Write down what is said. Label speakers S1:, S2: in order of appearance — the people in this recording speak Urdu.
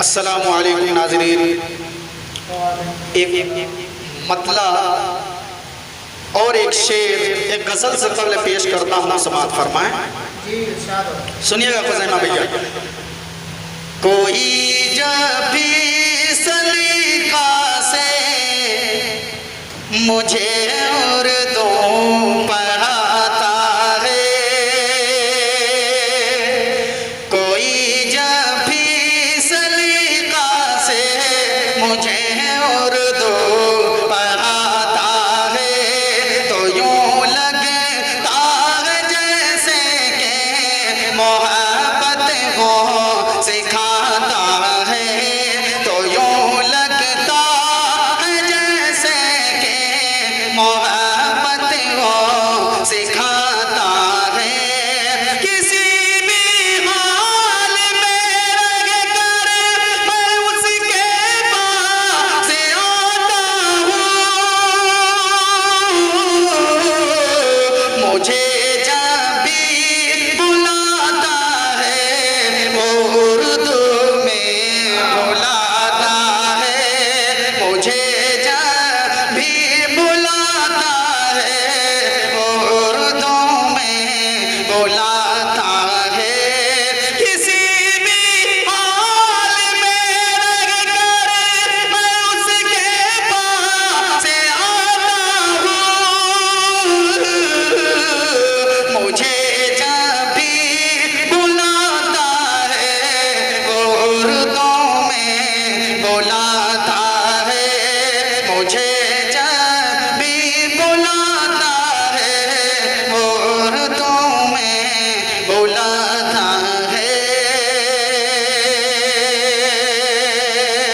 S1: السلام علیکم ناظرین، ایک مطلع اور ایک شعر ایک غزل سے قبل پیش کرتا ہوں، سماعت فرمائیں۔ سنیے گا خزینہ بھیا۔ کوئی جب بھی سلیقہ سے مجھے اردو